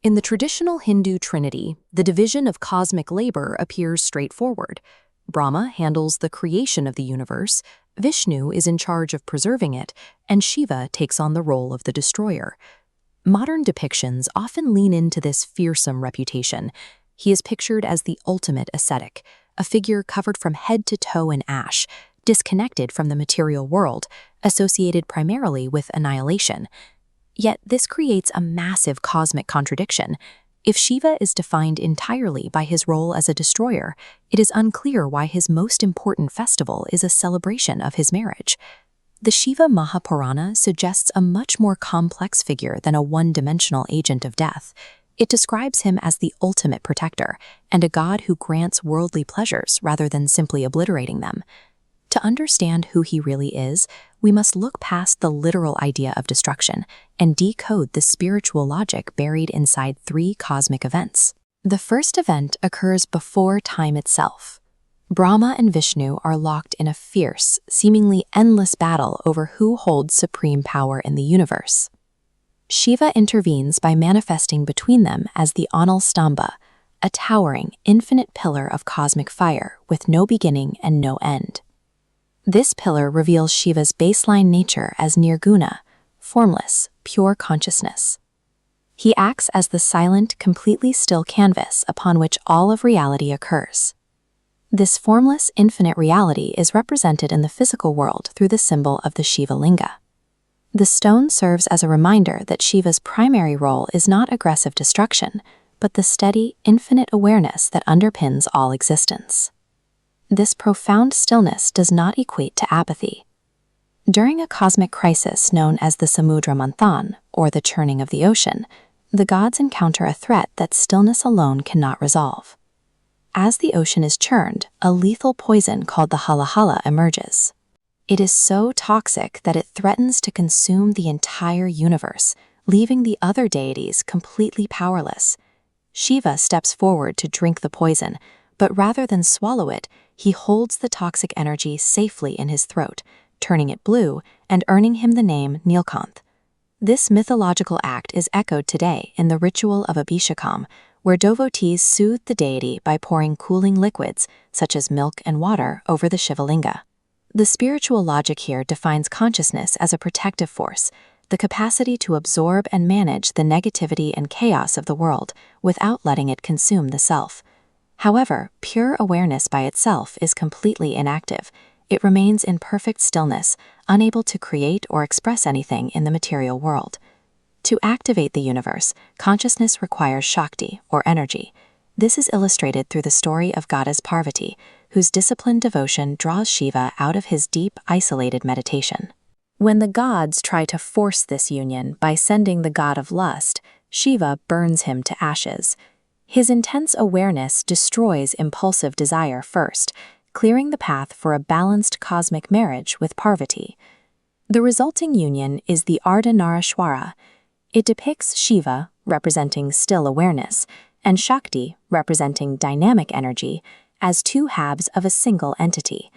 In the traditional Hindu trinity, the division of cosmic labor appears straightforward. Brahma handles the creation of the universe, Vishnu is in charge of preserving it, and Shiva takes on the role of the destroyer. Modern depictions often lean into this fearsome reputation. He is pictured as the ultimate ascetic, a figure covered from head to toe in ash, disconnected from the material world, associated primarily with annihilation. Yet this creates a massive cosmic contradiction. If Shiva is defined entirely by his role as a destroyer, it is unclear why his most important festival is a celebration of his marriage. The Shiva Mahapurana suggests a much more complex figure than a one-dimensional agent of death. It describes him as the ultimate protector, and a god who grants worldly pleasures rather than simply obliterating them. To understand who he really is, we must look past the literal idea of destruction and decode the spiritual logic buried inside three cosmic events. The first event occurs before time itself. Brahma and Vishnu are locked in a fierce, seemingly endless battle over who holds supreme power in the universe. Shiva intervenes by manifesting between them as the Anal Stamba, a towering, infinite pillar of cosmic fire with no beginning and no end. This pillar reveals Shiva's baseline nature as nirguna, formless, pure consciousness. He acts as the silent, completely still canvas upon which all of reality occurs. This formless, infinite reality is represented in the physical world through the symbol of the Shiva Linga. The stone serves as a reminder that Shiva's primary role is not aggressive destruction, but the steady, infinite awareness that underpins all existence. This profound stillness does not equate to apathy. During a cosmic crisis known as the Samudra Manthan, or the churning of the ocean, the gods encounter a threat that stillness alone cannot resolve. As the ocean is churned, a lethal poison called the halahala emerges. It is so toxic that it threatens to consume the entire universe, leaving the other deities completely powerless. Shiva steps forward to drink the poison, but rather than swallow it, he holds the toxic energy safely in his throat, turning it blue and earning him the name Nilkanth. This mythological act is echoed today in the ritual of Abhishekam, where devotees soothe the deity by pouring cooling liquids, such as milk and water, over the Shivalinga. The spiritual logic here defines consciousness as a protective force, the capacity to absorb and manage the negativity and chaos of the world without letting it consume the self. However, pure awareness by itself is completely inactive. It remains in perfect stillness, unable to create or express anything in the material world. To activate the universe, consciousness requires Shakti, or energy. This is illustrated through the story of goddess Parvati, whose disciplined devotion draws Shiva out of his deep, isolated meditation. When the gods try to force this union by sending the god of lust, Shiva burns him to ashes. His intense awareness destroys impulsive desire first, clearing the path for a balanced cosmic marriage with Parvati. The resulting union is the Ardhanarishwara. It depicts Shiva, representing still awareness, and Shakti, representing dynamic energy, as two halves of a single entity.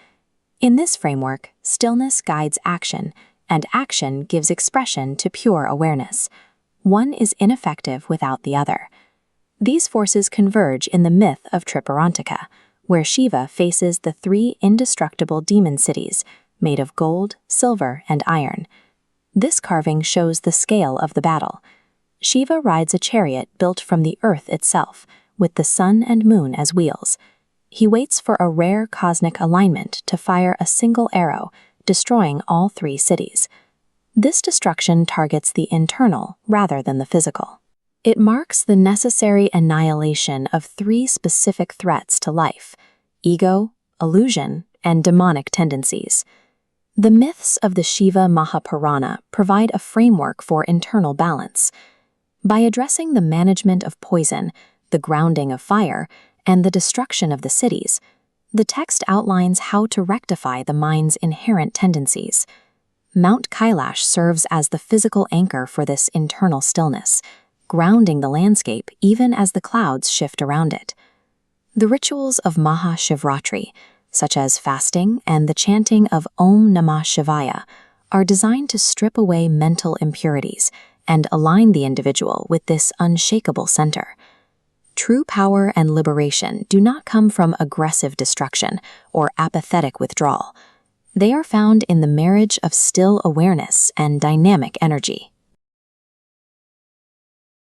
In this framework, stillness guides action, and action gives expression to pure awareness. One is ineffective without the other. These forces converge in the myth of Tripurantika, where Shiva faces the three indestructible demon cities, made of gold, silver, and iron. This carving shows the scale of the battle. Shiva rides a chariot built from the earth itself, with the sun and moon as wheels. He waits for a rare cosmic alignment to fire a single arrow, destroying all three cities. This destruction targets the internal rather than the physical. It marks the necessary annihilation of three specific threats to life: ego, illusion, and demonic tendencies. The myths of the Shiva Mahapurana provide a framework for internal balance. By addressing the management of poison, the grounding of fire, and the destruction of the cities, the text outlines how to rectify the mind's inherent tendencies. Mount Kailash serves as the physical anchor for this internal stillness, grounding the landscape even as the clouds shift around it. The rituals of Mahashivratri, such as fasting and the chanting of Om Namah Shivaya, are designed to strip away mental impurities and align the individual with this unshakable center. True power and liberation do not come from aggressive destruction or apathetic withdrawal. They are found in the marriage of still awareness and dynamic energy.